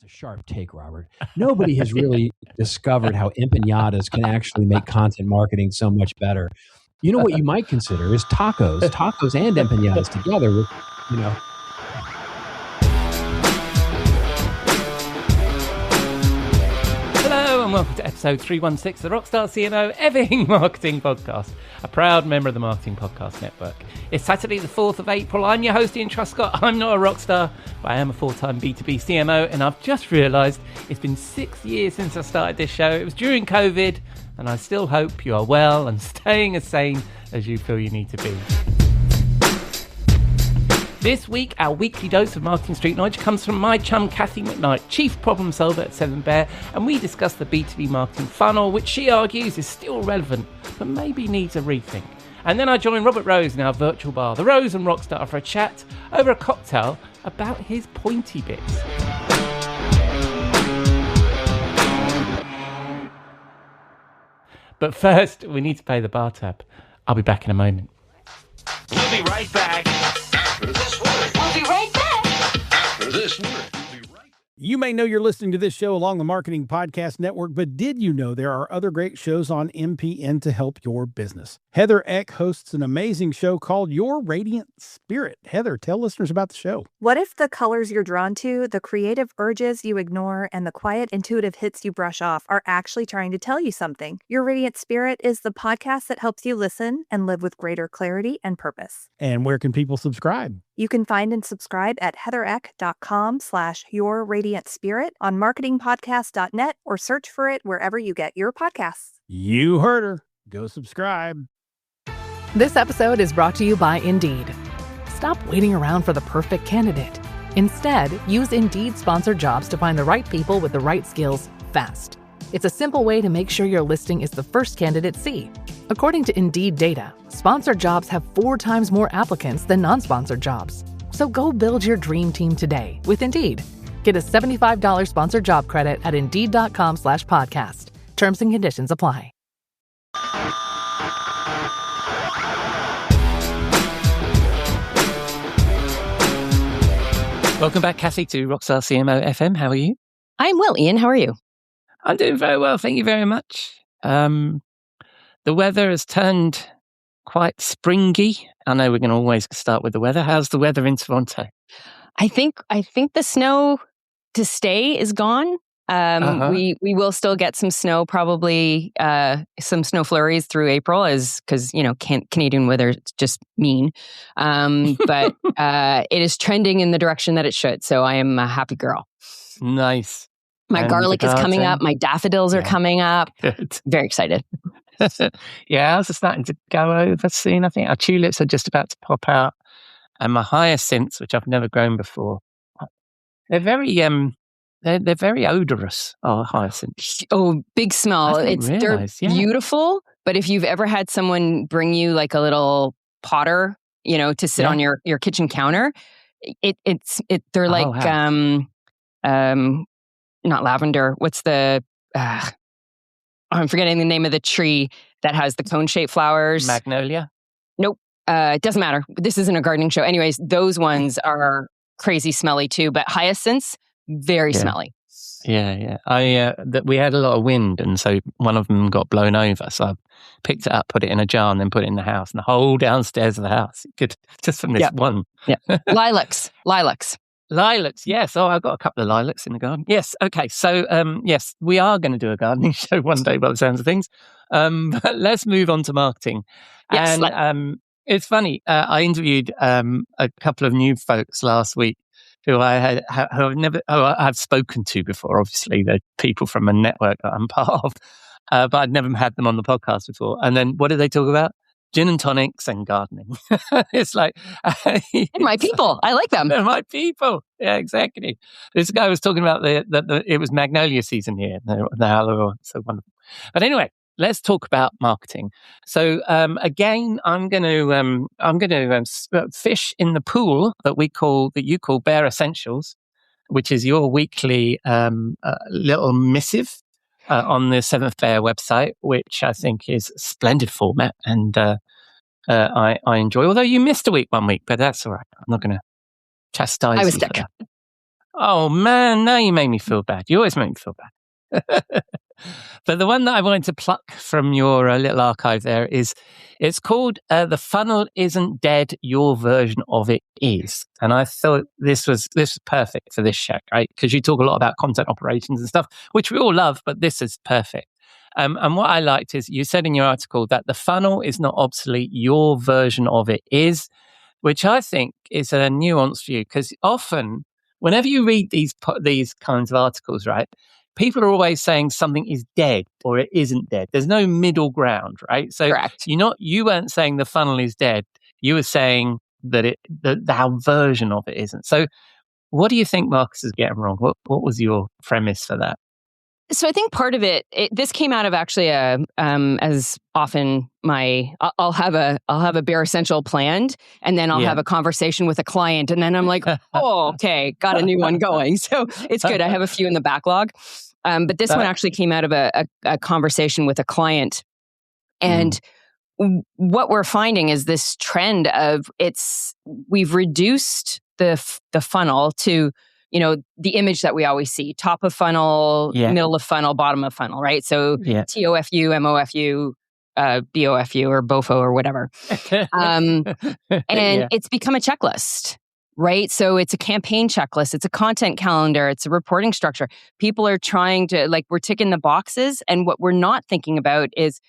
That's a sharp take, Robert. Nobody has really discovered how empanadas can actually make content marketing so much better. You know what you might consider is tacos and empanadas together with, you know. Hello and welcome to episode 316 of the Rockstar CMO Everything Marketing Podcast, a proud member of the Marketing Podcast Network. It's Saturday the 4th of April. I'm your host Ian Truscott. I'm not a rock star, but I am a full-time B2B CMO, and I've just realised it's been 6 years since I started this show. It was during COVID, and I still hope you are well and staying as sane as you feel you need to be. This week, our weekly dose of marketing street knowledge comes from my chum Cathy McKnight, chief problem solver at 7Bear, and we discuss the B2B marketing funnel, which she argues is still relevant, but maybe needs a rethink. And then I join Robert Rose in our virtual bar, the Rose and Rockstar, for a chat over a cocktail about his Pointy Bits. But first, we need to pay the bar tab. I'll be back in a moment. We'll be right back. After this word. We'll be right back. After this word. We'll be right. You may know you're listening to this show along the Marketing Podcast Network, but did you know there are other great shows on MPN to help your business? Heather Eck hosts an amazing show called Your Radiant Spirit. Heather, tell listeners about the show. What if the colors you're drawn to, the creative urges you ignore, and the quiet intuitive hits you brush off are actually trying to tell you something? Your Radiant Spirit is the podcast that helps you listen and live with greater clarity and purpose. And where can people subscribe? You can find and subscribe at heathereck.com/yourradiantspirit, on marketingpodcast.net, or search for it wherever you get your podcasts. You heard her. Go subscribe. This episode is brought to you by Indeed. Stop waiting around for the perfect candidate. Instead, use Indeed sponsored jobs to find the right people with the right skills fast. It's a simple way to make sure your listing is the first candidates see. According to Indeed data, sponsored jobs have 4 times more applicants than non-sponsored jobs. So go build your dream team today with Indeed. Get a $75 sponsored job credit at Indeed.com/podcast. Terms and conditions apply. Welcome back, Cathy, to Rockstar CMO FM. How are you? I'm well, Ian. How are you? I'm doing very well, thank you very much. The weather has turned quite springy. I know we're going to always start with the weather. How's the weather in Toronto? I think the snow to stay is gone. We will still get some snow, probably some snow flurries through April, because Canadian weather is just mean. But it is trending in the direction that it should. So I am a happy girl. Nice. My garlic is coming up. My daffodils are coming up. Good. Very excited. Yeah, ours are starting to go over soon. I think our tulips are just about to pop out, and my hyacinths, which I've never grown before, they're very they're very odorous. Our hyacinths. Oh, big smell. They're beautiful. But if you've ever had someone bring you like a little potter, to sit on your kitchen counter, they're like not lavender. What's the I'm forgetting the name of the tree that has the cone-shaped flowers. Magnolia? Nope. It doesn't matter. This isn't a gardening show. Anyways, those ones are crazy smelly too, but hyacinths, very smelly. Yeah. We had a lot of wind, and so one of them got blown over. So I picked it up, put it in a jar, and then put it in the house. And the whole downstairs of the house, just from this one. Yeah. Lilacs. Lilacs, yes. Oh, I've got a couple of lilacs in the garden. Yes. Okay. So, yes, we are going to do a gardening show one day by the sounds of things. But let's move on to marketing. Yes. And it's funny. I interviewed a couple of new folks last week who I've spoken to before. Obviously, they're people from a network that I'm part of, but I'd never had them on the podcast before. And then what did they talk about? Gin and tonics and gardening. It's like... my people. I like them. They're my people. Yeah, exactly. This guy was talking about it was magnolia season here. Now they're all so wonderful. But anyway, let's talk about marketing. So again, I'm going to fish in the pool that you call Bear Essentials, which is your weekly little missive on the 7Bear website, which I think is a splendid format, and I enjoy. Although you missed a week one week, but that's all right. I'm not going to chastise you. I was sick. Oh, man, now you made me feel bad. You always make me feel bad. But the one that I wanted to pluck from your little archive there is, it's called The Funnel Isn't Dead, Your Version of It Is. And I thought this was perfect for this show, right? Because you talk a lot about content operations and stuff, which we all love, but this is perfect. And what I liked is you said in your article that the funnel is not obsolete, your version of it is, which I think is a nuanced view, because often, whenever you read these kinds of articles, right, people are always saying something is dead or it isn't dead. There's no middle ground, right? So correct. You weren't saying the funnel is dead. You were saying that our version of it isn't. So what do you think Marcus is getting wrong? What was your premise for that? So I think part of this came out of actually as often I'll have a bare essential planned, and then I'll have a conversation with a client, and then I'm like, oh, okay, got a new one going. So it's good. I have a few in the backlog. But this one actually came out of a conversation with a client. And what we're finding is this trend of we've reduced the funnel to, the image that we always see: top of funnel, middle of funnel, bottom of funnel, right? So TOFU, MOFU, BOFU, or BOFO, or whatever. And it's become a checklist, right? So it's a campaign checklist, it's a content calendar, it's a reporting structure. People are trying to, we're ticking the boxes, and what we're not thinking about is,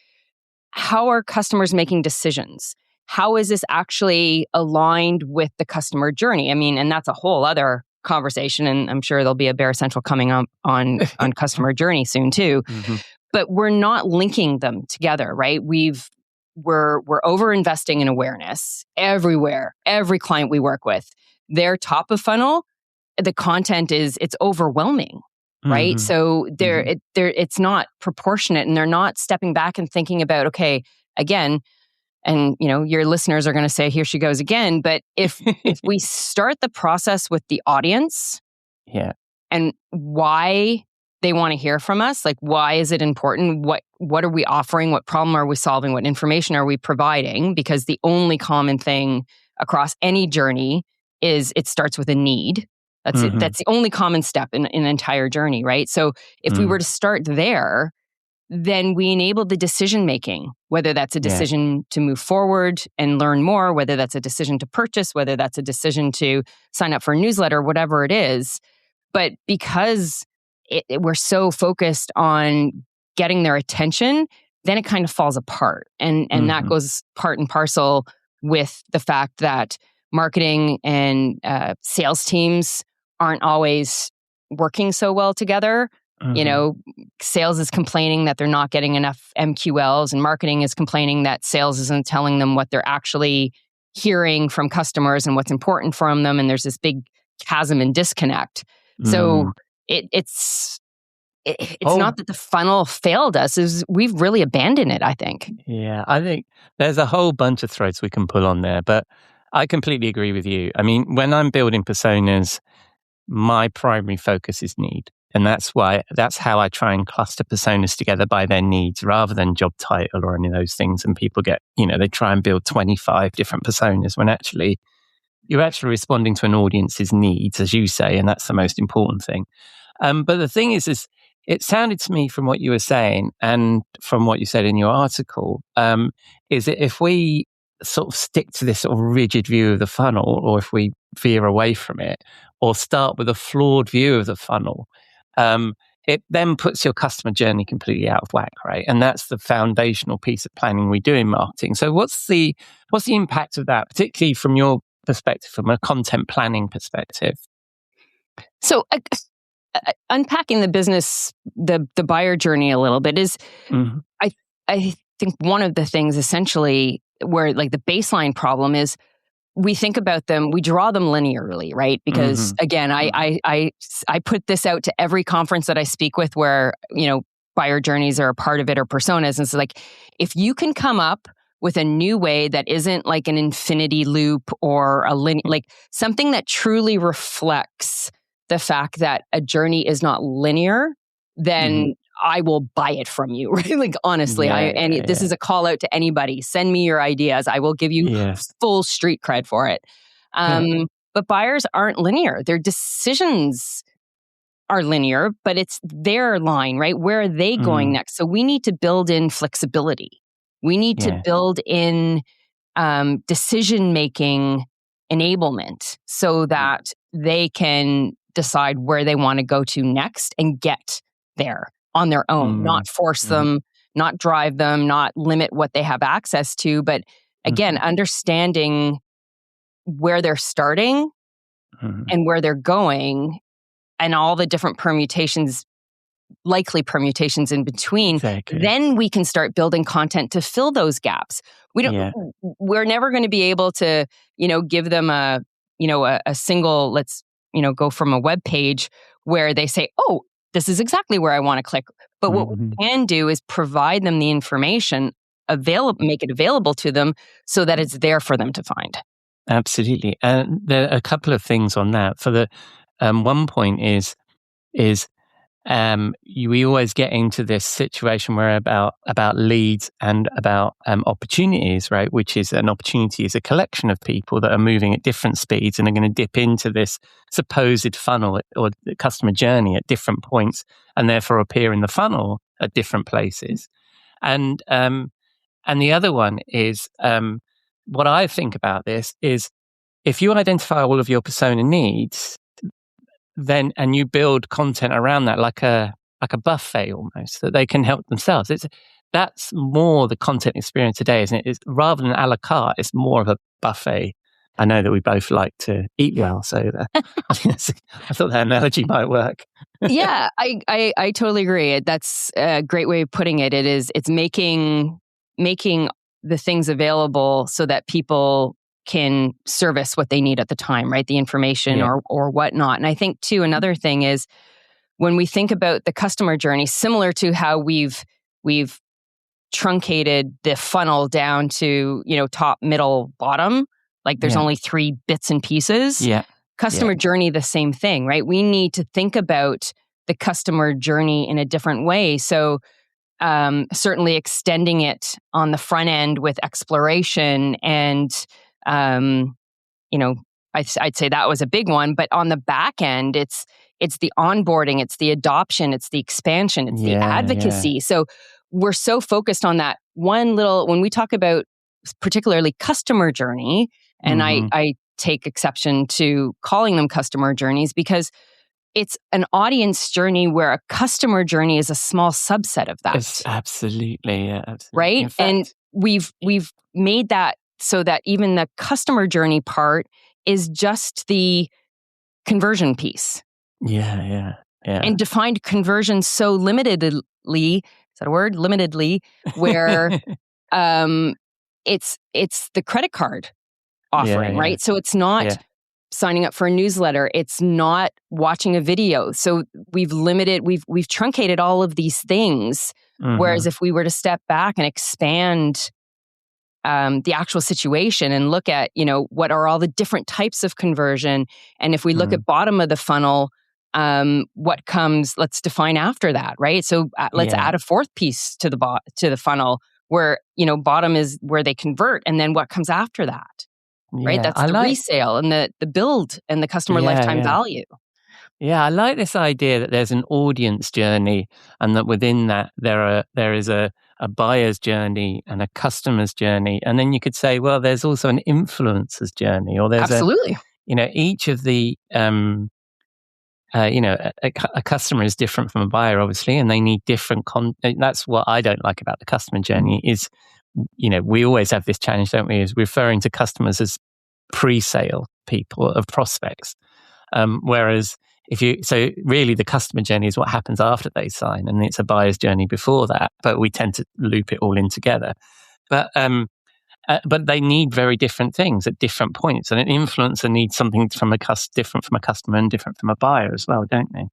how are customers making decisions? How is this actually aligned with the customer journey? I mean, and that's a whole other conversation, and I'm sure there'll be a Bear Central coming up on customer journey soon too. But we're not linking them together, right? We're over investing in awareness everywhere. Every client we work with, their top of funnel, the content it's overwhelming, right? So it's not proportionate, and they're not stepping back and thinking about, okay, again. And, your listeners are going to say, here she goes again. But if we start the process with the audience, and why they want to hear from us, why is it important? What are we offering? What problem are we solving? What information are we providing? Because the only common thing across any journey is it starts with a need. That's it. That's the only common step in an entire journey, right? So if we were to start there, then we enable the decision making, whether that's a decision to move forward and learn more, whether that's a decision to purchase, whether that's a decision to sign up for a newsletter, whatever it is. But because we're so focused on getting their attention, then it kind of falls apart. And that goes part and parcel with the fact that marketing and sales teams aren't always working so well together. Sales is complaining that they're not getting enough MQLs, and marketing is complaining that sales isn't telling them what they're actually hearing from customers and what's important from them. And there's this big chasm and disconnect. So it's not that the funnel failed us, is we've really abandoned it, I think. Yeah, I think there's a whole bunch of threads we can pull on there, but I completely agree with you. I mean, when I'm building personas, my primary focus is need. And that's how I try and cluster personas together by their needs rather than job title or any of those things. And people get, they try and build 25 different personas when actually you're actually responding to an audience's needs, as you say, and that's the most important thing. But the thing is it sounded to me from what you were saying and from what you said in your article, is that if we sort of stick to this sort of rigid view of the funnel, or if we veer away from it, or start with a flawed view of the funnel, it then puts your customer journey completely out of whack, right? And that's the foundational piece of planning we do in marketing. So what's the impact of that, particularly from your perspective, from a content planning perspective? So unpacking the business, the buyer journey a little bit is, I think one of the things essentially where the baseline problem is, we think about them, we draw them linearly, right? Because again, I put this out to every conference that I speak with where, buyer journeys are a part of it, or personas. And it's if you can come up with a new way that isn't like an infinity loop or something that truly reflects the fact that a journey is not linear, then I will buy it from you, right? Honestly, this is a call out to anybody. Send me your ideas. I will give you full street cred for it. But But buyers aren't linear. Their decisions are linear, but it's their line, right? Where are they going next? So we need to build in flexibility. We need to build in decision-making enablement so that they can decide where they want to go to next and get there on their own, not force them, not drive them, not limit what they have access to. But again, understanding where they're starting and where they're going and all the different permutations, likely permutations in between, then we can start building content to fill those gaps. We're never going to be able to, give them a single, let's, go from a web page where they say, oh, this is exactly where I want to click. But what we can do is provide them the information make it available to them so that it's there for them to find. Absolutely. And there are a couple of things on that. For the one point is we always get into this situation where about leads and about opportunities, right? Which is an opportunity is a collection of people that are moving at different speeds and are going to dip into this supposed funnel or the customer journey at different points and therefore appear in the funnel at different places. And the other one is what I think about this is if you identify all of your persona needs, then and you build content around that like a buffet almost that they can help themselves. That's more the content experience today, isn't it? It's rather than a la carte, it's more of a buffet. I know that we both like to eat well, so I thought that analogy might work. Yeah, I totally agree. That's a great way of putting it. It's making the things available so that people can service what they need at the time, right? The information or whatnot. And I think too, another thing is when we think about the customer journey, similar to how we've truncated the funnel down to, top, middle, bottom, like there's only 3 bits and pieces. Yeah. Customer journey, the same thing, right? We need to think about the customer journey in a different way. So certainly extending it on the front end with exploration and I'd say that was a big one, but on the back end, it's the onboarding, it's the adoption, it's the expansion, it's the advocacy. Yeah. So we're so focused on that one little, when we talk about particularly customer journey, and I take exception to calling them customer journeys because it's an audience journey where a customer journey is a small subset of that. It's absolutely, yeah. Absolutely. Right? And we've made that so that even the customer journey part is just the conversion piece. Yeah. And defined conversion so limitedly, is that a word? Limitedly, where it's the credit card offering, right? So it's not signing up for a newsletter. It's not watching a video. So we've truncated all of these things. Whereas if we were to step back and expand the actual situation and look at, what are all the different types of conversion. And if we look at bottom of the funnel, what comes, let's define after that, right? So let's add a fourth piece to the funnel where, bottom is where they convert. And then what comes after that, right? That's the resale and the build and the customer lifetime value. Yeah, I like this idea that there's an audience journey and that within that there is a buyer's journey and a customer's journey. And then you could say, well, there's also an influencer's journey, or there's absolutely. Each of the, a customer is different from a buyer, obviously, and they need different that's what I don't like about the customer journey is, we always have this challenge, don't we, is referring to customers as pre-sale people of prospects. Whereas so really the customer journey is what happens after they sign, and it's a buyer's journey before that, but we tend to loop it all in together. But they need very different things at different points, and an influencer needs something different from a customer and different from a buyer as well, don't they?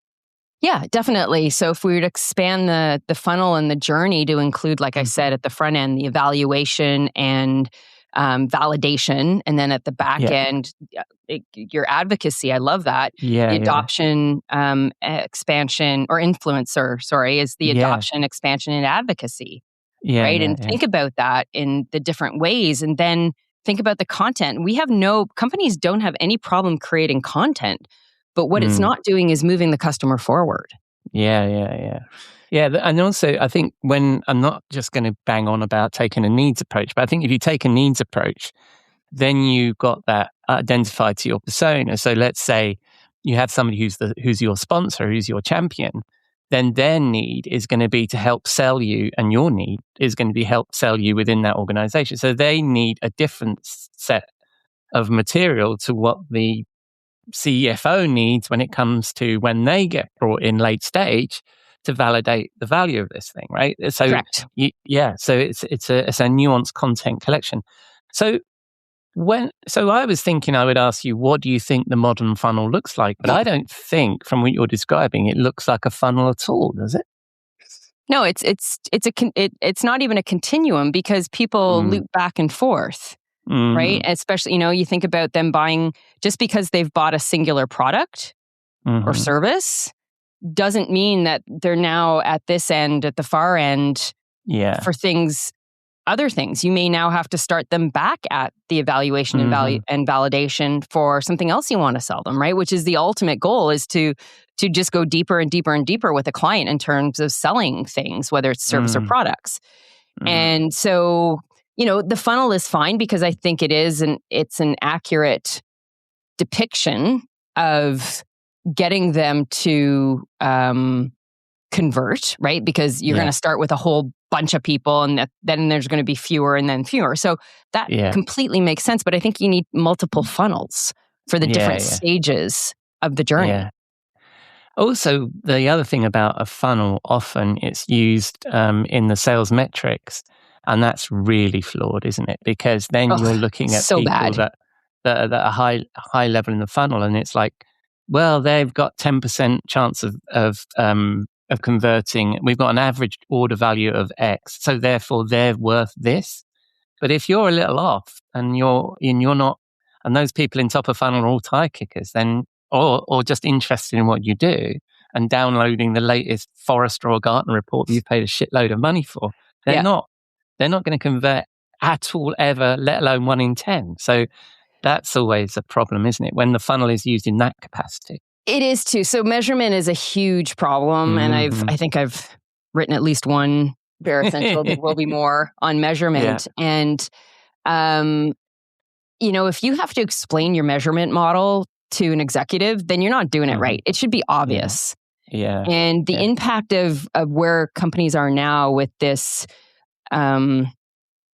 Yeah, definitely. So if we were to expand the funnel and the journey to include, like I said, at the front end, the evaluation and validation, and then at the back end, your advocacy. I love that. The adoption, expansion, or influencer, is the adoption, expansion, and advocacy. Right. And think about that in the different ways. And then think about the content. Companies don't have any problem creating content, but what it's not doing is moving the customer forward. Yeah. And also, I think when I'm not just going to bang on about taking a needs approach, but I think if you take a needs approach, then you've got that identified to your persona. So let's say you have somebody who's your sponsor, who's your champion, then their need is going to be to help sell you, and your need is going to be help sell you within that organization. So they need a different set of material to what the CFO needs when it comes to when they get brought in late stage to validate the value of this thing, right? So correct. So it's a nuanced content collection. So I was thinking I would ask you, what do you think the modern funnel looks like? But I don't think, from what you're describing, it looks like a funnel at all, does it? No, it's not even a continuum, because people loop back and forth, right? Especially, you think about them buying, just because they've bought a singular product or service doesn't mean that they're now at this end, at the far end, for other things. You may now have to start them back at the evaluation and validation for something else you want to sell them, right? Which is the ultimate goal, is to just go deeper and deeper and deeper with a client in terms of selling things, whether it's service or products. And so, the funnel is fine, because I think it's an accurate depiction of getting them to convert, right? Because you're going to start with a whole bunch of people, and then there's going to be fewer and then fewer. So that completely makes sense. But I think you need multiple funnels for the different stages of the journey. Yeah. Also, the other thing about a funnel, often it's used in the sales metrics, and that's really flawed, isn't it? Because then you're looking at people that are high level in the funnel, and it's like, well, they've got 10% chance of converting. We've got an average order value of X, so therefore they're worth this. But if you're a little off, and you're not, and those people in top of funnel are all tire kickers, then or just interested in what you do and downloading the latest Forrester or Gartner report that you've paid a shitload of money for, they're not going to convert at all ever, let alone 1 in 10. So that's always a problem, isn't it, when the funnel is used in that capacity? It is too. So measurement is a huge problem, and I think I've written at least one Bare Essential. There will be more on measurement. And if you have to explain your measurement model to an executive, then you're not doing it right. It should be obvious. And the impact of where companies are now with this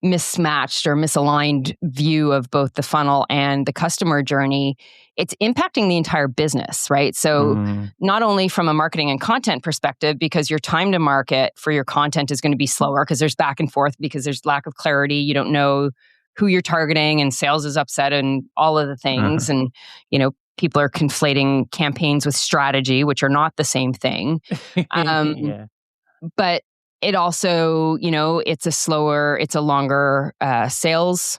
mismatched or misaligned view of both the funnel and the customer journey, it's impacting the entire business, right? So not only from a marketing and content perspective, because your time to market for your content is going to be slower, because there's back and forth, because there's lack of clarity. You don't know who you're targeting, and sales is upset, and all of the things. And, people are conflating campaigns with strategy, which are not the same thing. But it also, it's a longer sales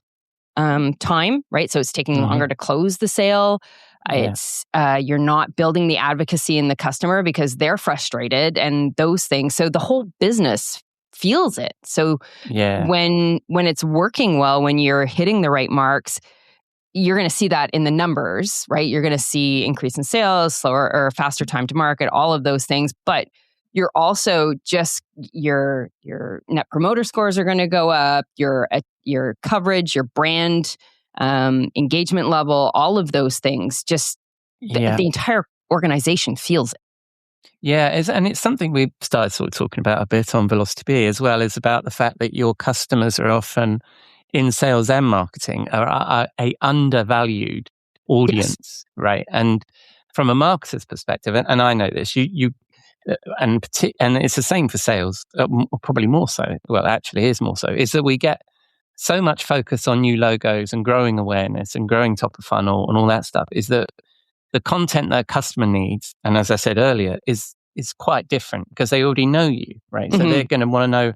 time, right? So it's taking longer to close the sale. It's you're not building the advocacy in the customer because they're frustrated, and those things. So the whole business feels it. So when it's working well, when you're hitting the right marks, you're going to see that in the numbers, right? You're going to see increase in sales, slower or faster time to market, all of those things. But you're also just your net promoter scores are going to go up, your coverage, your brand engagement level, all of those things. Just the entire organization feels it. Yeah, and it's something we've started sort of talking about a bit on Velocity B as well, is about the fact that your customers are often in sales and marketing are a undervalued audience, right? And from a marketer's perspective, and I know this, and it's the same for sales, probably more so. Well, actually, is more so. Is that we get so much focus on new logos and growing awareness and growing top of funnel and all that stuff. Is that the content that a customer needs, and as I said earlier, is quite different because they already know you, right? So they're going to want to know.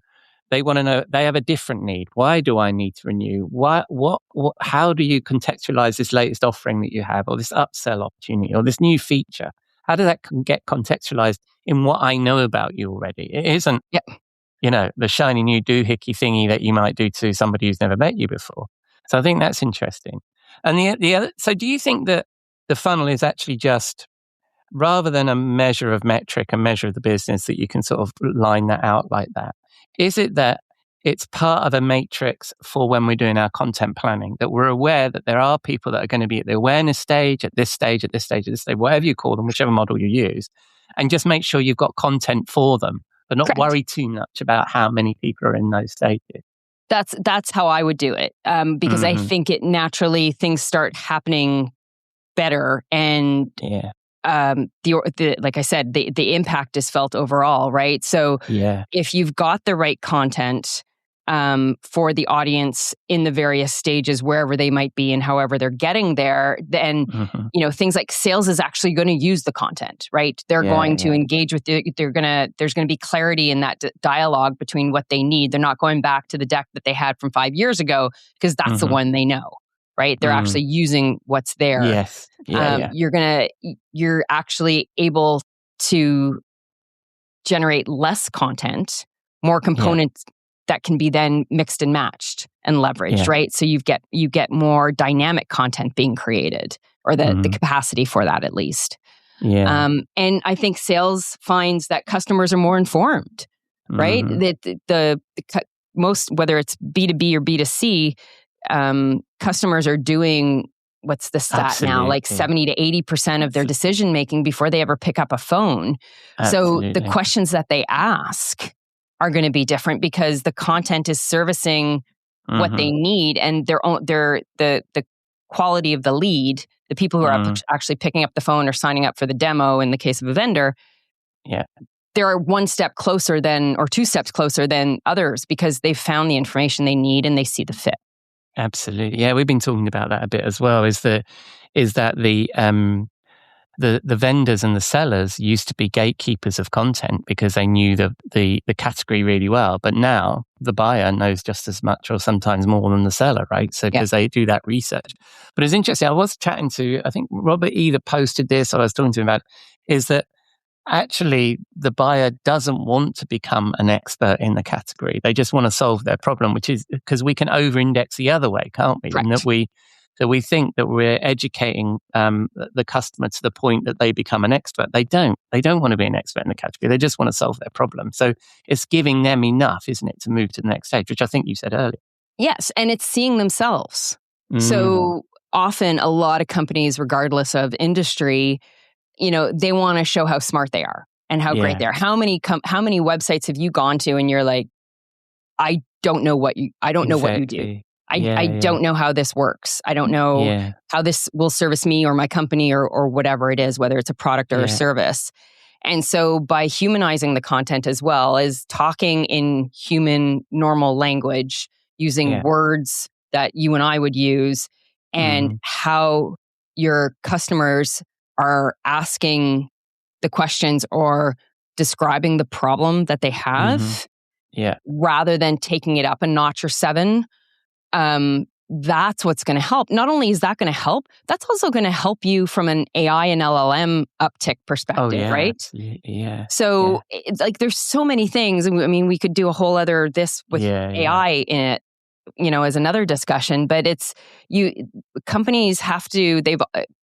They want to know. They have a different need. Why do I need to renew? What? How do you contextualize this latest offering that you have, or this upsell opportunity, or this new feature? How does that get contextualized in what I know about you already? It isn't, the shiny new doohickey thingy that you might do to somebody who's never met you before. So I think that's interesting. And the other, so do you think that the funnel is actually just, rather than a measure of metric, a measure of the business, that you can sort of line that out like that? Is it that it's part of a matrix for when we're doing our content planning, that we're aware that there are people that are going to be at the awareness stage, at this stage, at this stage, at this stage, whatever you call them, whichever model you use, and just make sure you've got content for them, but not worry too much about how many people are in those stages? That's how I would do it, because I think it naturally, things start happening better, and like I said, the impact is felt overall, right? So if you've got the right content for the audience in the various stages, wherever they might be and however they're getting there, then things like sales is actually going to use the content, right? They're going to engage with it. There's going to be clarity in that dialogue between what they need. They're not going back to the deck that they had from 5 years ago, because that's the one they know, right? They're actually using what's there. Yes. You're actually able to generate less content, more components that can be then mixed and matched and leveraged, right? So you get more dynamic content being created, or the capacity for that, at least. And I think sales finds that customers are more informed, right? That the most, whether it's B2B or B2C, customers are doing, what's the stat now? Like 70 to 80% of their decision making before they ever pick up a phone. So the questions that they ask are going to be different, because the content is servicing what they need, and the quality of the lead, the people who are actually picking up the phone or signing up for the demo in the case of a vendor, they're one step closer or two steps closer than others, because they've found the information they need and they see the fit. Absolutely. Yeah, we've been talking about that a bit as well, is that the vendors and the sellers used to be gatekeepers of content because they knew the category really well. But now the buyer knows just as much, or sometimes more, than the seller, right? So because they do that research. But it's interesting. I was chatting to, I think Robert either posted this or I was talking to him about, is that actually the buyer doesn't want to become an expert in the category. They just want to solve their problem, which is because we can over-index the other way, can't we? Right. And that we think that we're educating the customer to the point that they become an expert. They don't want to be an expert in the category. They just want to solve their problem. So it's giving them enough, isn't it, to move to the next stage, which I think you said earlier. Yes, and it's seeing themselves. So often a lot of companies, regardless of industry, they want to show how smart they are and how great they are. How many websites have you gone to and you're like, I don't know what you do. I don't know how this works. I don't know how this will service me or my company or whatever it is, whether it's a product or a service. And so by humanizing the content as well as talking in human, normal language, using words that you and I would use, and how your customers are asking the questions or describing the problem that they have, rather than taking it up a notch or 7, that's what's going to help. Not only is that going to help, that's also going to help you from an AI and LLM uptick perspective, right? So it's like there's so many things. I mean, we could do a whole other with AI in it, as another discussion. But companies have to.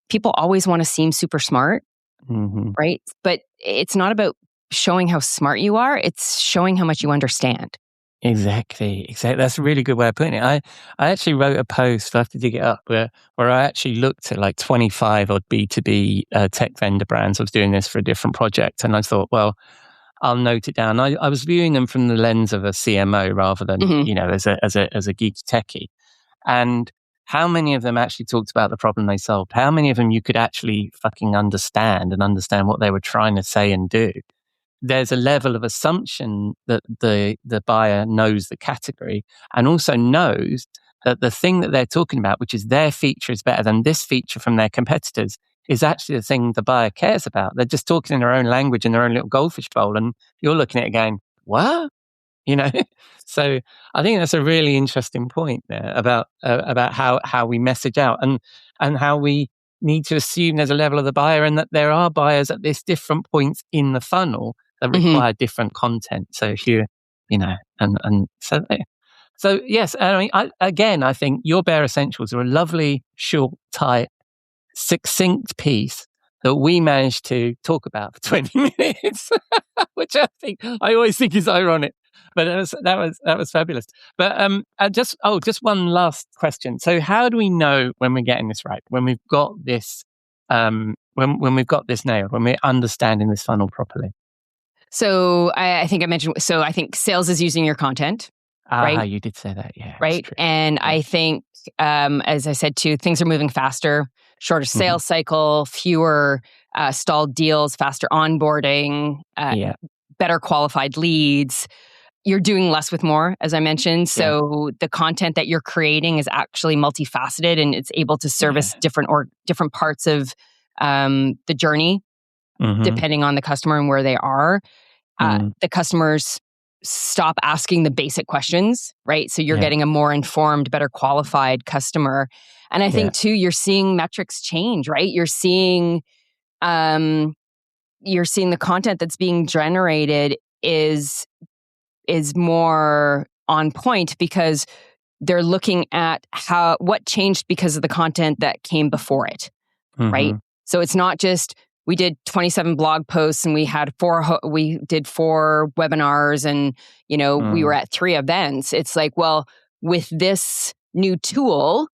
People always want to seem super smart, right? But it's not about showing how smart you are. It's showing how much you understand. Exactly. That's a really good way of putting it. I actually wrote a post, I have to dig it up, where I actually looked at like 25 odd B2B tech vendor brands. I was doing this for a different project, and I thought, well, I'll note it down. I was viewing them from the lens of a CMO rather than, as a geek techie. And how many of them actually talked about the problem they solved? How many of them you could actually fucking understand what they were trying to say and do? There's a level of assumption that the buyer knows the category and also knows that the thing that they're talking about, which is their feature is better than this feature from their competitors, is actually the thing the buyer cares about. They're just talking in their own language in their own little goldfish bowl, and you're looking at it going, what? So I think that's a really interesting point there about how we message out and how we need to assume there's a level of the buyer, and that there are buyers at this different points in the funnel that require different content. So if you, and so So yes, I mean, I think your bare essentials are a lovely, short, tight, succinct piece that we managed to talk about for 20 minutes, which I always think is ironic. But that was fabulous. But just one last question. So how do we know when we're getting this right? When we've got this, when we've got this nailed, when we're understanding this funnel properly? So I think I mentioned. So I think sales is using your content. Right? You did say that, yeah. Right. And yeah. I think, as I said too, things are moving faster, shorter sales cycle, fewer stalled deals, faster onboarding, better qualified leads. You're doing less with more, as I mentioned. So the content that you're creating is actually multifaceted and it's able to service different parts of the journey, depending on the customer and where they are. The customers stop asking the basic questions, right? So you're getting a more informed, better qualified customer. And I think too, you're seeing metrics change, right? You're seeing the content that's being generated is more on point because they're looking at what changed because of the content that came before it, right? So it's not just we did 27 blog posts and we did 4 webinars and, we were at 3 events. It's like, well, with this new tool,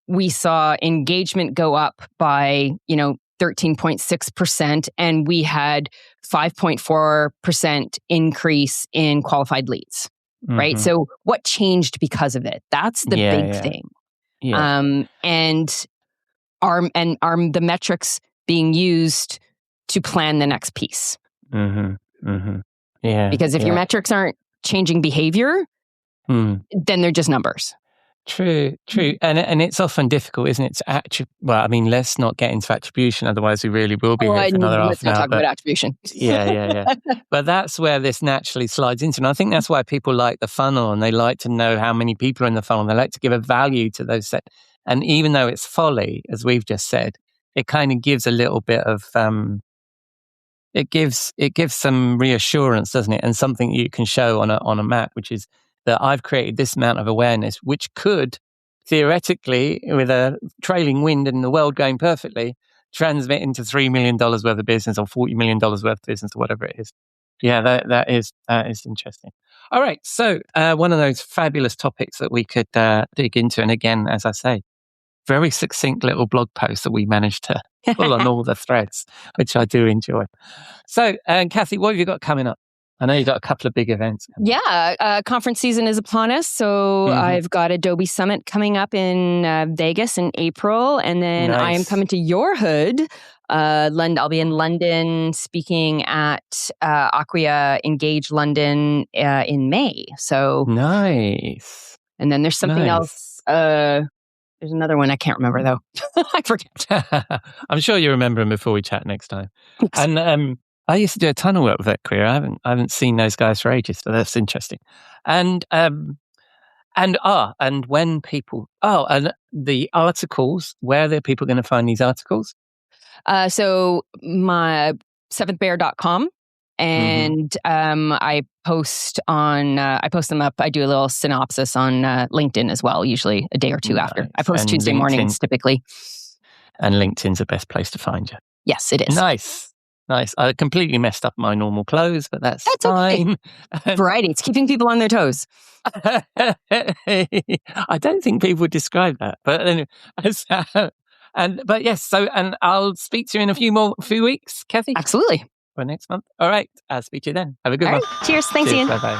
we saw engagement go up by, 13.6% and we had 5.4% increase in qualified leads, right? So what changed because of it? That's the big thing. Yeah. And are the metrics being used to plan the next piece? Yeah. Because if your metrics aren't changing behavior, then they're just numbers. True. And it's often difficult, isn't it? Let's not get into attribution, otherwise we really will be here for another half an hour. Let's not talk about attribution. Yeah. But that's where this naturally slides into. And I think that's why people like the funnel and they like to know how many people are in the funnel. They like to give a value to those set. And even though it's folly, as we've just said, it kind of gives a little bit of, it gives some reassurance, doesn't it? And something you can show on a map, which is that I've created this amount of awareness, which could theoretically, with a trailing wind and the world going perfectly, transmit into $3 million worth of business or $40 million worth of business or whatever it is. Yeah, that is interesting. All right, so one of those fabulous topics that we could dig into, and again, as I say, very succinct little blog post that we managed to pull on all the threads, which I do enjoy. So, Cathy, what have you got coming up? I know you've got a couple of big events. Conference season is upon us. So I've got Adobe Summit coming up in Vegas in April. And then I am coming to your hood. London. I'll be in London speaking at Acquia Engage London in May. So nice. And then there's something else. There's another one I can't remember though. I forget. I'm sure you remember them before we chat next time. And I used to do a ton of work with Acquia. I haven't seen those guys for ages, so that's interesting. And when people and the articles, where are people going to find these articles? So my seventhbear.com and I post them up. I do a little synopsis on LinkedIn as well, usually a day or two after. I post Tuesday mornings typically. And LinkedIn's the best place to find you. Yes, it is. Nice. I completely messed up my normal clothes, but that's fine. Okay. Variety. It's keeping people on their toes. I don't think people would describe that, but anyway. But yes. So, and I'll speak to you in a few weeks, Cathy. Absolutely. For next month. All right. I'll speak to you then. Have a good one. Right. Cheers. Thanks, Ian. Bye-bye.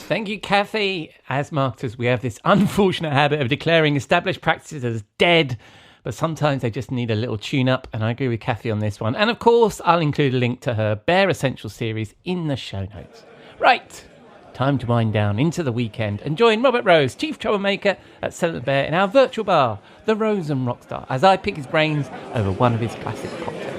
Thank you, Cathy. As marketers, we have this unfortunate habit of declaring established practices as dead, but sometimes they just need a little tune-up, and I agree with Cathy on this one. And of course, I'll include a link to her Bare Essentials series in the show notes. Right, time to wind down into the weekend and join Robert Rose, Chief Troublemaker at Seventh Bear, in our virtual bar, the Rose Rockstar, as I pick his brains over one of his classic cocktails.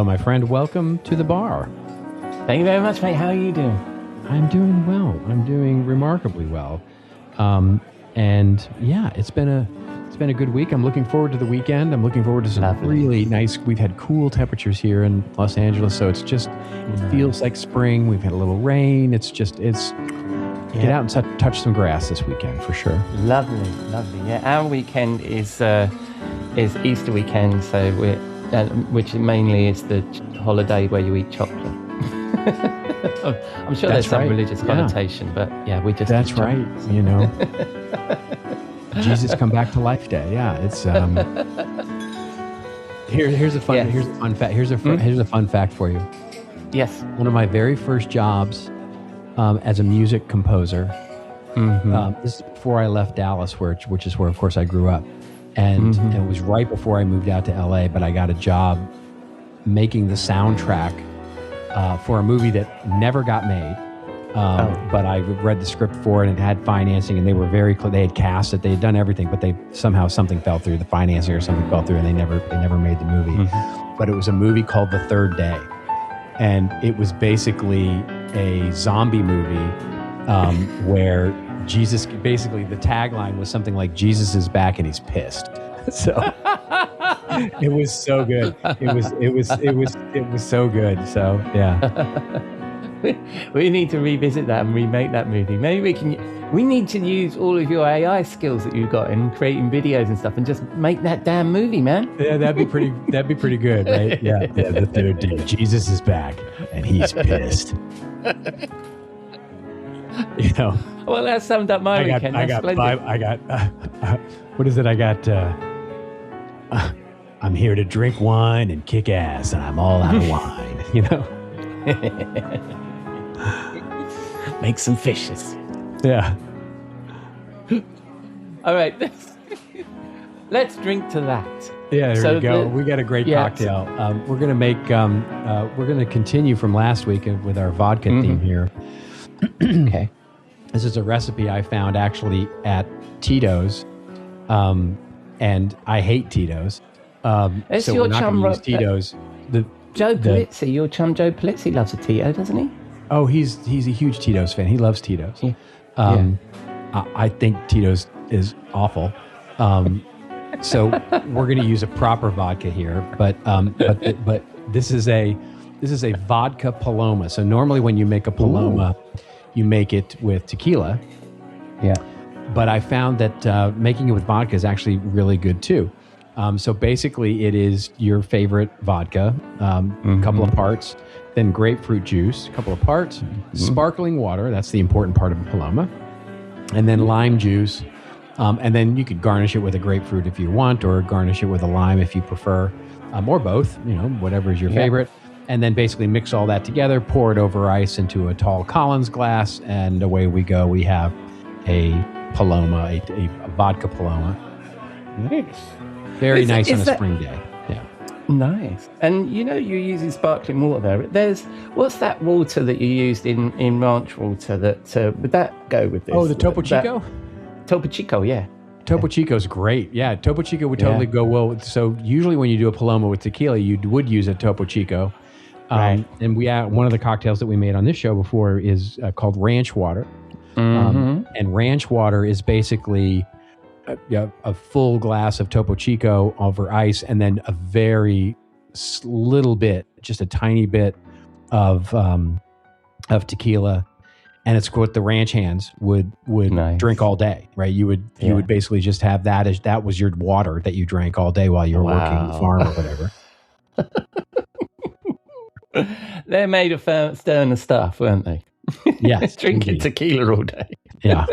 my friend. Welcome to the bar. Thank you very much, mate. How are you doing? I'm doing well. I'm doing remarkably well. And yeah, it's been a good week. I'm looking forward to the weekend. I'm looking forward to some really nice. We've had cool temperatures here in Los Angeles, so it feels like spring. We've had a little rain. Get out and touch some grass this weekend for sure. Lovely. Yeah, our weekend is Easter weekend, so which mainly is the holiday where you eat chocolate. I'm sure there's some religious connotation, but yeah, we just that's right. You know, Jesus come back to life day. Yeah, it's here's a fun fact. Here's a fun fact for you. Yes, one of my very first jobs as a music composer. This is before I left Dallas, which is where, of course, I grew up, and it was right before I moved out to LA. But I got a job making the soundtrack for a movie that never got made. But I read the script for it and it had financing, and they were they had cast it, they had done everything, but something fell through, the financing or something fell through, and they never made the movie. But it was a movie called The Third Day, and it was basically a zombie movie where Jesus, basically the tagline was something like, Jesus is back and he's pissed. So it was so good. It was so good. So yeah. We need to revisit that and remake that movie. Maybe we need to use all of your AI skills that you've got in creating videos and stuff and just make that damn movie, man. Yeah, that'd be pretty good, right? Yeah. The Third Day. Jesus is back and he's pissed. You know. Well, that summed up my weekend. What is it? I got I'm here to drink wine and kick ass, and I'm all out of wine, you know. Make some fishes. Yeah. All right. Let's drink to that. Yeah, there we go. We got a great cocktail. We're gonna make. We're gonna continue from last week with our vodka theme here. Okay. This is a recipe I found actually at Tito's, and I hate Tito's. So we're not going to use Tito's. Joe Polizzi, your chum Joe Polizzi loves a Tito, doesn't he? Oh, he's a huge Tito's fan. He loves Tito's. Yeah. I think Tito's is awful. So we're going to use a proper vodka here, but this is a vodka Paloma. So normally when you make a Paloma, you make it with tequila. Yeah. But I found that making it with vodka is actually really good too. So basically, it is your favorite vodka, a couple of parts, then grapefruit juice, a couple of parts, sparkling water, that's the important part of a Paloma, and then lime juice. And then you could garnish it with a grapefruit if you want, or garnish it with a lime if you prefer, or both, you know, whatever is your favorite. And then basically mix all that together, pour it over ice into a tall Collins glass, and away we go. We have a Paloma, a vodka Paloma. Nice. Very nice on a spring day. Yeah. Nice. And you know, you're using sparkling water there. What's that water that you used in Ranch Water that would that go with this? Oh, the Topo Chico? Topo Chico, yeah. Topo Chico's great. Yeah, Topo Chico would totally go well. So usually when you do a Paloma with tequila, you would use a Topo Chico. Right. And one of the cocktails that we made on this show before is called Ranch Water. And Ranch Water is basically a full glass of Topo Chico over ice, and then a very little bit, just a tiny bit of tequila, and it's what the ranch hands would drink all day, right? You would basically just have that as that was your water that you drank all day while you were working on the farm or whatever. They're made of sterner stuff, weren't they? Yes, drinking tequila all day. Yeah.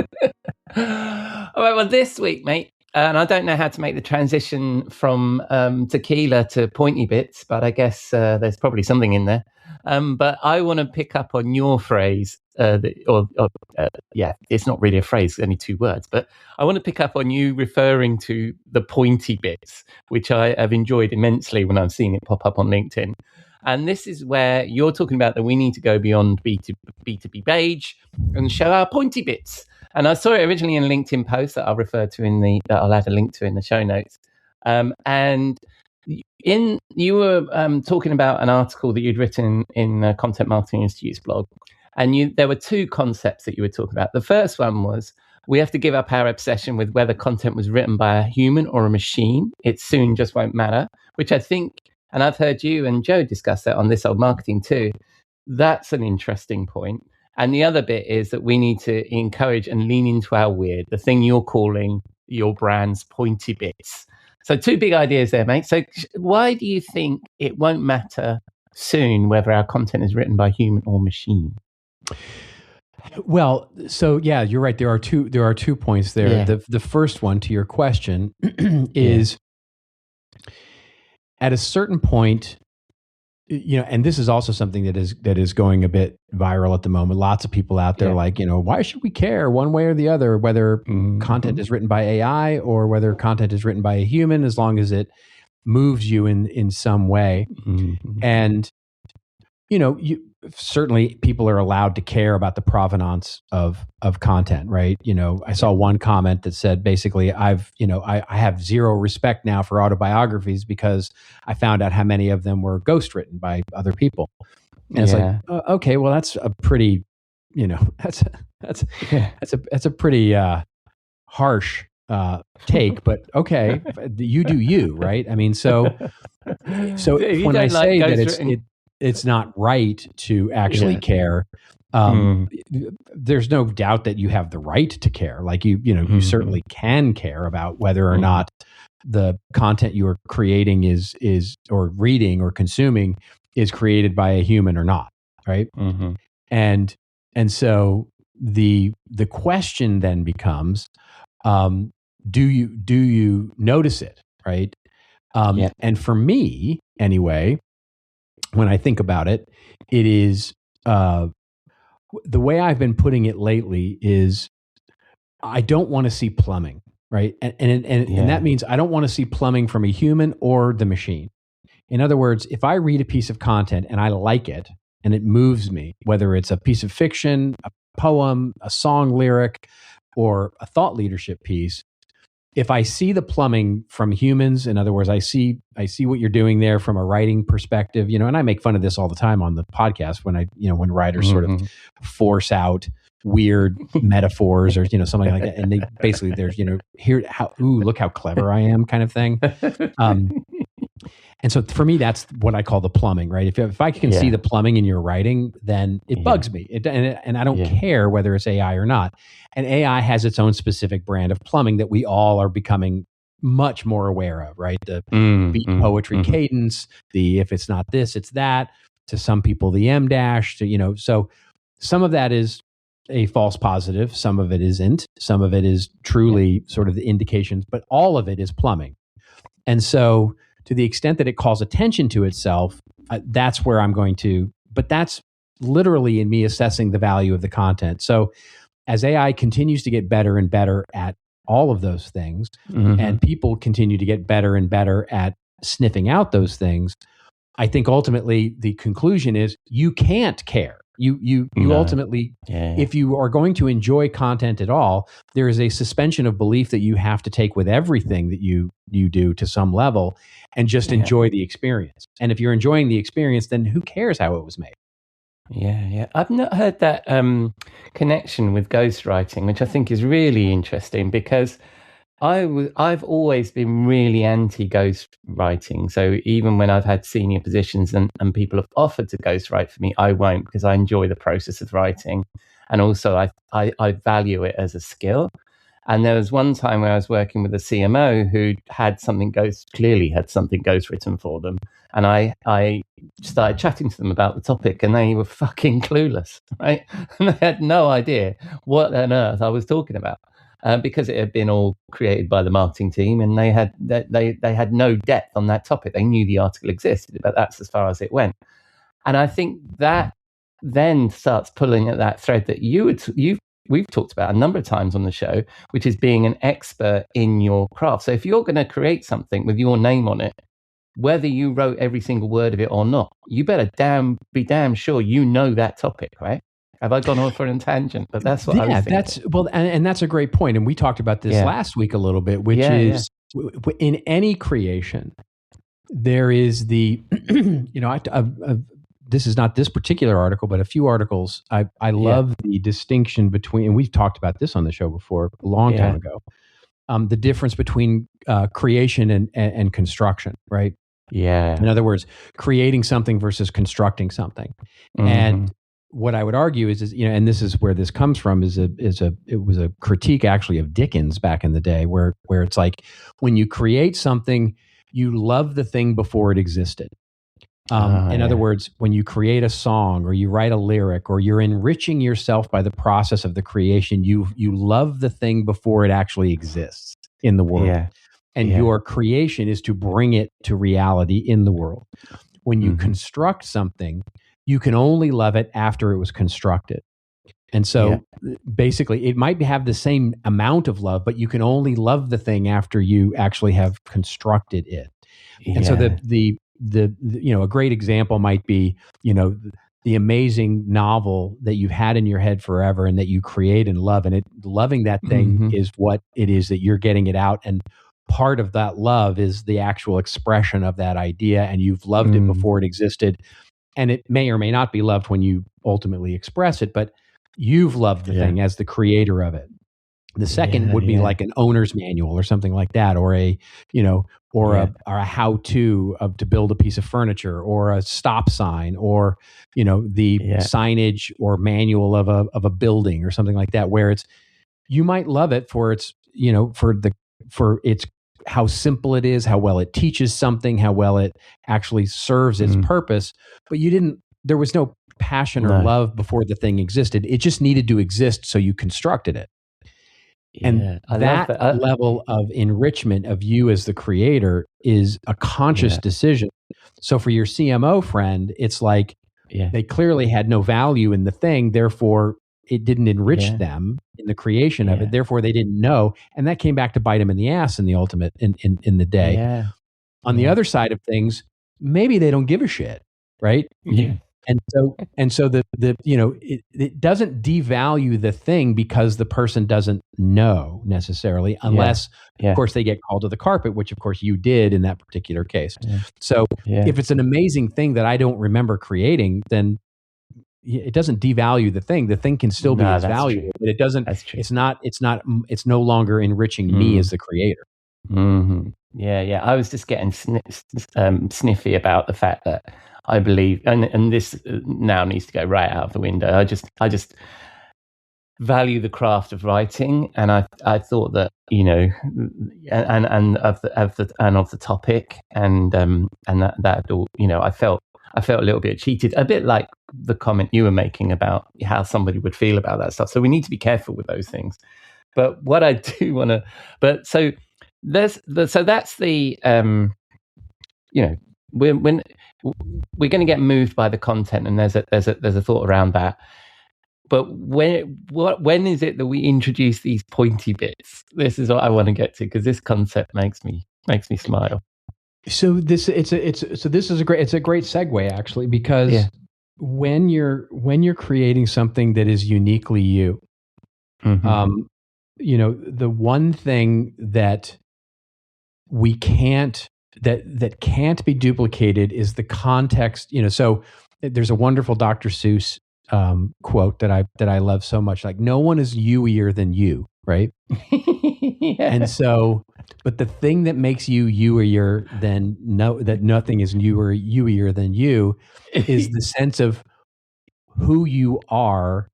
All right, well, this week, mate, and I don't know how to make the transition from tequila to Pointy Bits, but I guess there's probably something in there. But I want to pick up on your phrase, it's not really a phrase, only two words, but I want to pick up on you referring to the Pointy Bits, which I have enjoyed immensely when I've seen it pop up on LinkedIn. And this is where you're talking about that we need to go beyond B2B beige and show our Pointy Bits. And I saw it originally in a LinkedIn post that I'll refer to that I'll add a link to in the show notes. And You were talking about an article that you'd written in the Content Marketing Institute's blog, and there were two concepts that you were talking about. The first one was, we have to give up our obsession with whether content was written by a human or a machine. It soon just won't matter, which I think, and I've heard you and Joe discuss that on This Old Marketing too. That's an interesting point. And the other bit is that we need to encourage and lean into our weird, the thing you're calling your brand's pointy bits. So two big ideas there, mate. So why do you think it won't matter soon whether our content is written by human or machine? Well, so yeah, you're right. There are two points there. Yeah. The first one, to your question, is at a certain point, and this is also something that is going a bit viral at the moment. Lots of people out there like, why should we care one way or the other whether content is written by AI or whether content is written by a human, as long as it moves you in some way. And certainly people are allowed to care about the provenance of content, right? I saw one comment that said basically, I have zero respect now for autobiographies because I found out how many of them were ghostwritten by other people. And it's like, okay, well, that's a pretty, that's a pretty harsh take, but okay, you do you, right? I mean, so when I say that it's not right to actually care. There's no doubt that you have the right to care. Like you certainly can care about whether or not the content you are creating is or reading or consuming is created by a human or not, right? And so the question then becomes, do you notice it, right? And for me, anyway, when I think about it, it is the way I've been putting it lately is I don't want to see plumbing, right? And that means I don't want to see plumbing from a human or the machine. In other words, if I read a piece of content and I like it and it moves me, whether it's a piece of fiction, a poem, a song lyric, or a thought leadership piece, if I see the plumbing from humans, in other words, I see what you're doing there from a writing perspective, and I make fun of this all the time on the podcast when writers sort of force out weird metaphors or, something like that. And they basically, there's, look how clever I am kind of thing. And so for me, that's what I call the plumbing, right? If I can see the plumbing in your writing, then it bugs me. And I don't care whether it's AI or not. And AI has its own specific brand of plumbing that we all are becoming much more aware of, right? The beat poetry cadence, the if it's not this, it's that, to some people, the M dash, to, so some of that is a false positive. Some of it isn't. Some of it is truly sort of the indications, but all of it is plumbing. And so to the extent that it calls attention to itself, that's where I'm going to, but that's literally in me assessing the value of the content. So as AI continues to get better and better at all of those things, and people continue to get better and better at sniffing out those things, I think ultimately the conclusion is you can't care. You ultimately, if you are going to enjoy content at all, there is a suspension of belief that you have to take with everything that you do to some level and just enjoy the experience. And if you're enjoying the experience, then who cares how it was made? Yeah. I've not heard that connection with ghostwriting, which I think is really interesting because I've always been really anti-ghostwriting. So even when I've had senior positions and people have offered to ghostwrite for me, I won't, because I enjoy the process of writing. And also I value it as a skill. And there was one time where I was working with a CMO who clearly had something ghostwritten for them. And I started chatting to them about the topic and they were fucking clueless, right? And they had no idea what on earth I was talking about. Because it had been all created by the marketing team, and they had no depth on that topic. They knew the article existed, but that's as far as it went. And I think that then starts pulling at that thread that we've talked about a number of times on the show, which is being an expert in your craft. So if you're going to create something with your name on it, whether you wrote every single word of it or not, you better be damn sure you know that topic, right? Have I gone on for a tangent? But that's what I was thinking. And that's a great point. And we talked about this last week a little bit, which is in any creation, there is the, this is not this particular article, but a few articles. I love the distinction between, and we've talked about this on the show before a long time ago, the difference between creation and construction, right? Yeah. In other words, creating something versus constructing something. Mm-hmm. And what I would argue is, and this is where this comes from, it was a critique actually of Dickens back in the day, where it's like, when you create something, you love the thing before it existed. In other words, when you create a song or you write a lyric or you're enriching yourself by the process of the creation, you love the thing before it actually exists in the world. Yeah. And your creation is to bring it to reality in the world. When you construct something, you can only love it after it was constructed. And so basically it might have the same amount of love, but you can only love the thing after you actually have constructed it. And so the a great example might be, the amazing novel that you've had in your head forever and that you create and love, and loving that thing is what it is that you're getting it out. And part of that love is the actual expression of that idea, and you've loved it before it existed. And it may or may not be loved when you ultimately express it, but you've loved the thing as the creator of it. The second would be like an owner's manual or something like that, or a how-to to build a piece of furniture, or a stop sign, or the signage or manual of a building or something like that, where you might love it for its for its how simple it is, how well it teaches something, how well it actually serves its purpose, but there was no passion or love before the thing existed. It just needed to exist, so you constructed it. And that level of enrichment of you as the creator is a conscious decision. So for your CMO friend, it's like they clearly had no value in the thing, therefore it didn't enrich them in the creation of it, therefore they didn't know, and that came back to bite them in the ass in the ultimate in the day. On the other side of things, maybe they don't give a shit, right? And so the it doesn't devalue the thing because the person doesn't know necessarily, unless of course they get called to the carpet, which of course you did in that particular case. So if it's an amazing thing that I don't remember creating, then it doesn't devalue the thing. The thing can still be as valuable, but it doesn't. It's no longer enriching me as the creator. I was just getting sniffy about the fact that I believe, and this now needs to go right out of the window. I just value the craft of writing, and I thought that and of the topic, and that all, I felt a little bit cheated, a bit like the comment you were making about how somebody would feel about that stuff. So we need to be careful with those things. But what I do want to, so that's the when we're going to get moved by the content, and there's a thought around that. But when is it that we introduce these pointy bits? This is what I want to get to, because this concept makes me smile. So this is a great segue, actually, because when you're creating something that is uniquely you, the one thing that we can't that can't be duplicated is the context. So there's a wonderful Dr. Seuss quote that I love so much. Like, no one is you-ier than you, right? And so, but the thing that makes you you-ier than that nothing is you-ier than you is the sense of who you are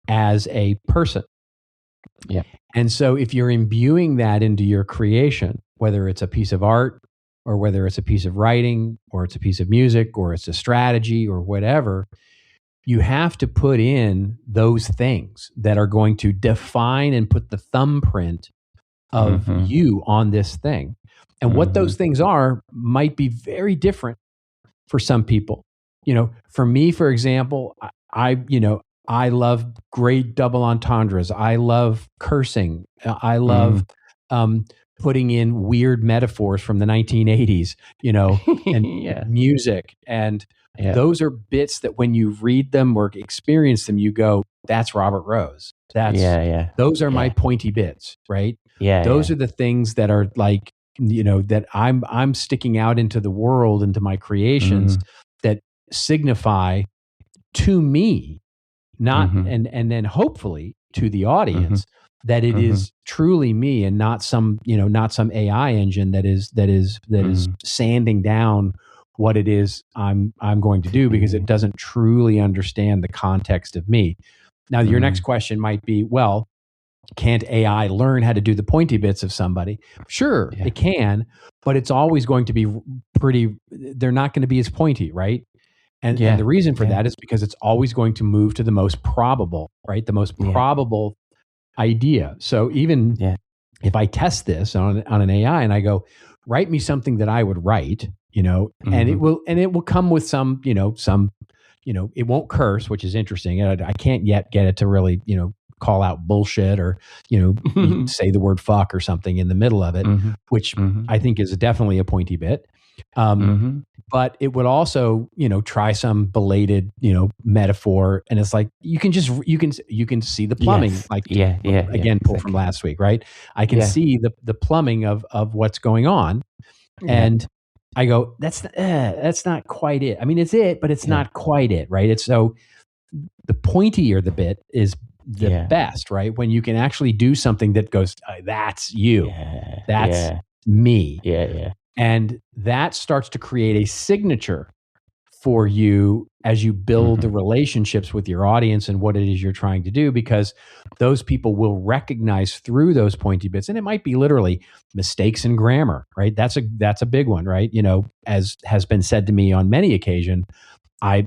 as a person. Yeah. And so if you're imbuing that into your creation, whether it's a piece of art, or whether it's a piece of writing, or it's a piece of music, or it's a strategy, or whatever, you have to put in those things that are going to define and put the thumbprint of you on this thing. And what those things are might be very different for some people. For me, for example, I love great double entendres. I love cursing. I love putting in weird metaphors from the 1980s, and music. And those are bits that when you read them or experience them, you go, that's Robert Rose. Those are my pointy bits, right? Those are the things that are like that I'm sticking out into the world, into my creations that signify to me, not and then hopefully to the audience that it is truly me and not some AI engine that is sanding down what it is I'm going to do because it doesn't truly understand the context of me. Now, your next question might be, well, can't AI learn how to do the pointy bits of somebody? Sure, it can, but it's always going to be they're not going to be as pointy, right? And the reason for that is because it's always going to move to the most probable, right? The most probable idea. So even if I test this on an AI and I go, write me something that I would write, and it will come with some, it won't curse, which is interesting. I can't yet get it to really, call out bullshit or, say the word fuck or something in the middle of it, which I think is definitely a pointy bit. But it would also, try some belated, metaphor. And it's like, you can see the plumbing, pull from last week, right? I can see the plumbing of what's going on. And I go, that's not quite it. I mean, it's it, but it's not quite it, right? It's so the pointier the bit is the best, right? When you can actually do something that goes, that's you, that's me. And that starts to create a signature for you as you build the relationships with your audience and what it is you're trying to do, because those people will recognize through those pointy bits. And it might be literally mistakes in grammar, right? That's a big one, right? As has been said to me on many occasions, I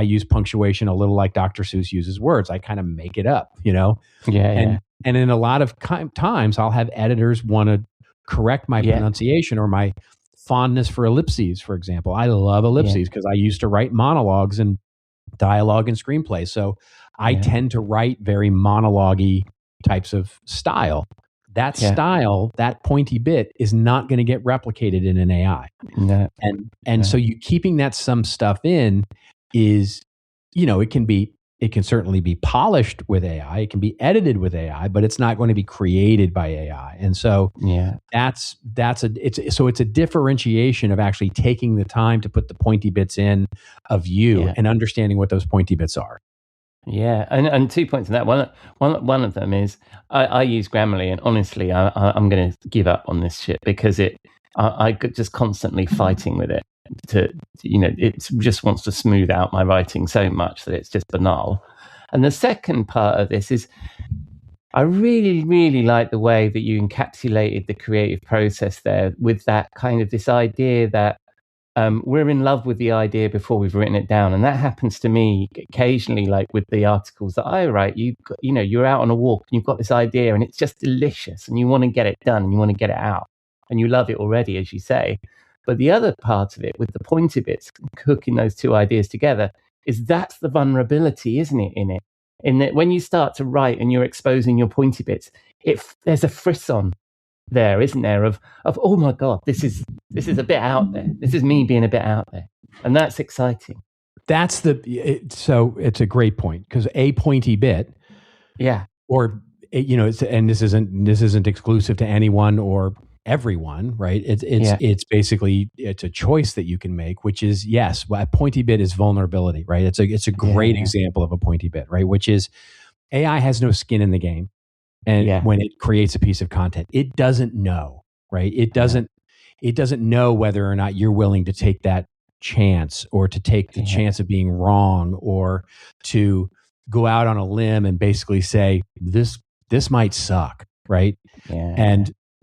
use punctuation a little like Dr. Seuss uses words. I kind of make it up, And in a lot of times I'll have editors want to correct my pronunciation or my fondness for ellipses, for example. I love ellipses because I used to write monologues and dialogue and screenplays. So I tend to write very monologue-y types of style. That style, that pointy bit is not going to get replicated in an AI. So you keeping that some stuff in is, it can certainly be polished with AI. It can be edited with AI, but it's not going to be created by AI. And so it's a differentiation of actually taking the time to put the pointy bits in of you and understanding what those pointy bits are. Yeah, and 2 points on that. One of them is I use Grammarly, and honestly, I'm going to give up on this shit because I just constantly fighting with it. It just wants to smooth out my writing so much that it's just banal. And the second part of this is I really, really like the way that you encapsulated the creative process there with that kind of this idea that we're in love with the idea before we've written it down. And that happens to me occasionally, like with the articles that I write. You're out on a walk and you've got this idea and it's just delicious and you want to get it done and you want to get it out and you love it already, as you say. But the other part of it with the pointy bits, hooking those two ideas together, is that's the vulnerability, isn't it, in that when you start to write and you're exposing your pointy bits, there's a frisson there, isn't there, of oh my God, this is a bit out there. This is me being a bit out there. And that's exciting. So it's a great point, because a pointy bit, or this isn't exclusive to anyone or everyone, right? It's basically it's a choice that you can make, which is a pointy bit is vulnerability, right? It's a great example of a pointy bit, right? Which is AI has no skin in the game, and when it creates a piece of content, it doesn't know, right? It doesn't know whether or not you're willing to take that chance or to take the chance of being wrong or to go out on a limb and basically say this might suck, right?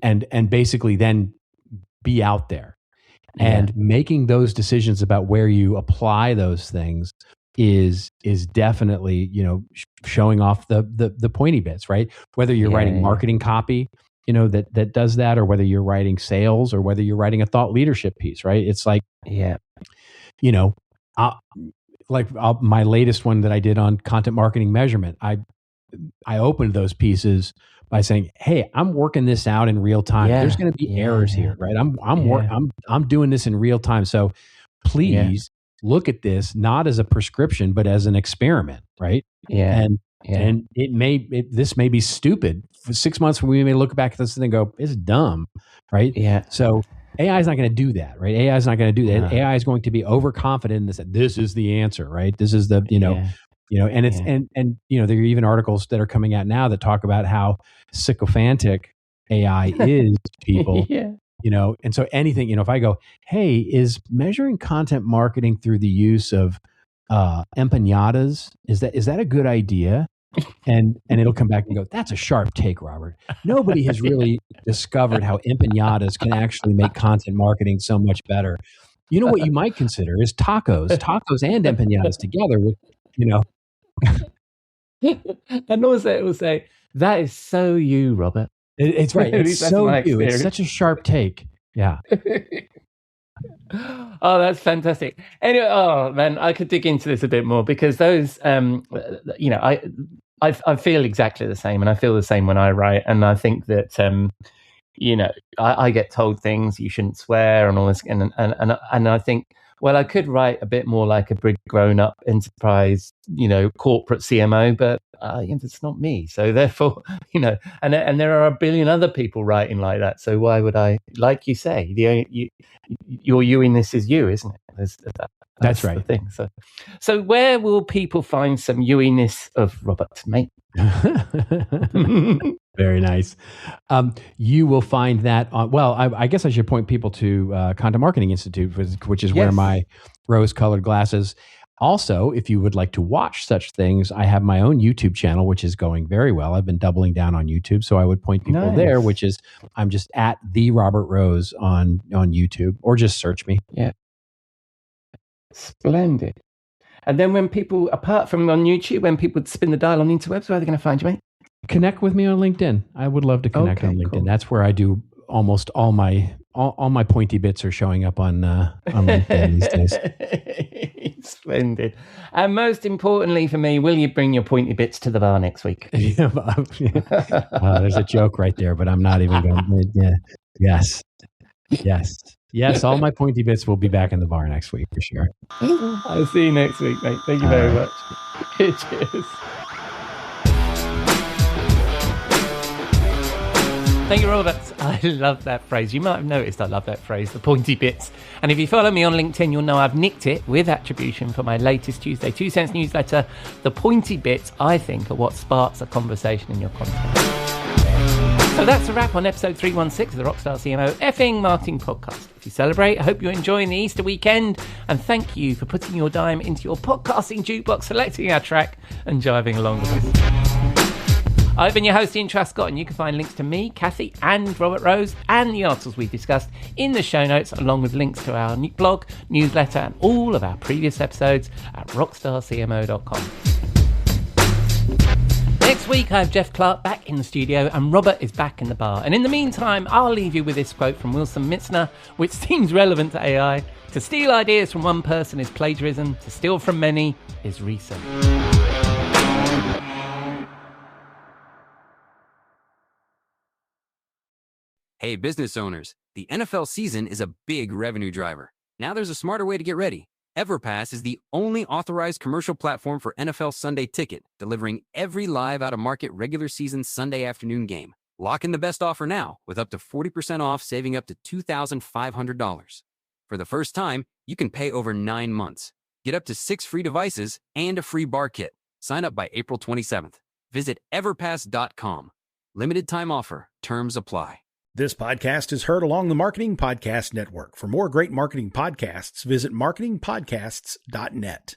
And basically then be out there and making those decisions about where you apply those things is definitely, showing off the pointy bits, right? Whether you're writing marketing copy, that does that, or whether you're writing sales, or whether you're writing a thought leadership piece, right? It's like, my latest one that I did on content marketing measurement, I opened those pieces by saying, "Hey, I'm working this out in real time. There's going to be errors here, right? I'm doing this in real time. So please look at this not as a prescription, but as an experiment, right? And this may be stupid. For 6 months, we may look back at this and go, it's dumb, right? Yeah. So AI is not going to do that, right? AI is not going to do that. AI is going to be overconfident in this. This is the answer, right? This is the, and it's, and there are even articles that are coming out now that talk about how sycophantic AI is to people. And so anything, if I go, hey, is measuring content marketing through the use of empanadas, is that a good idea? And it'll come back and go, that's a sharp take, Robert. Nobody has really discovered how empanadas can actually make content marketing so much better. You know what you might consider is tacos and empanadas together with, And also it will say, that is so you, Robert. It's right. It's so you. It's such a sharp take. Yeah. Oh, that's fantastic. Anyway, oh man, I could dig into this a bit more because those, I feel exactly the same, and I feel the same when I write. And I think that, I get told things, you shouldn't swear and all this, and I think, well, I could write a bit more like a big grown-up enterprise, corporate CMO, but it's not me. So therefore, and there are a billion other people writing like that. So why would I? Like you say, your you-iness is you, isn't it? That's right. The thing. So where will people find some you-iness of Robert, mate? Very nice. You will find that on, I guess I should point people to Content Marketing Institute, which is where my rose-colored glasses. Also, if you would like to watch such things, I have my own YouTube channel, which is going very well. I've been doubling down on YouTube, so I would point people there, which is, I'm just at the Robert Rose on YouTube, or just search me. Yeah. Splendid. And then when people, apart from on YouTube, when people spin the dial on interwebs, where are they going to find you, mate? Connect with me on LinkedIn. I would love to connect on LinkedIn. Cool. That's where I do almost all my pointy bits are showing up on LinkedIn these days. Splendid. And most importantly for me, will you bring your pointy bits to the bar next week? There's a joke right there, but I'm not even going to. Yes, all my pointy bits will be back in the bar next week for sure. I'll see you next week, mate. Thank you very much. Cheers. Thank you, Robert. I love that phrase. You might have noticed I love that phrase, the pointy bits. And if you follow me on LinkedIn, you'll know I've nicked it with attribution for my latest Tuesday 2 cents newsletter. The pointy bits, I think, are what sparks a conversation in your content. So that's a wrap on episode 316 of the Rockstar CMO effing marketing podcast. If you celebrate, I hope you're enjoying the Easter weekend, and thank you for putting your dime into your podcasting jukebox, selecting our track, and jiving along with us. I've been your host, Ian Truscott, and you can find links to me, Cathy, and Robert Rose, and the articles we discussed in the show notes, along with links to our blog, newsletter, and all of our previous episodes at rockstarcmo.com. Next week, I have Jeff Clark back in the studio and Robert is back in the bar. And in the meantime, I'll leave you with this quote from Wilson Mitzner, which seems relevant to AI. To steal ideas from one person is plagiarism. To steal from many is research. Hey, business owners. The NFL season is a big revenue driver. Now there's a smarter way to get ready. EverPass is the only authorized commercial platform for NFL Sunday Ticket, delivering every live out-of-market regular season Sunday afternoon game. Lock in the best offer now with up to 40% off, saving up to $2,500. For the first time, you can pay over 9 months. Get up to 6 free devices and a free bar kit. Sign up by April 27th. Visit everpass.com. Limited time offer. Terms apply. This podcast is heard along the Marketing Podcast Network. For more great marketing podcasts, visit marketingpodcasts.net.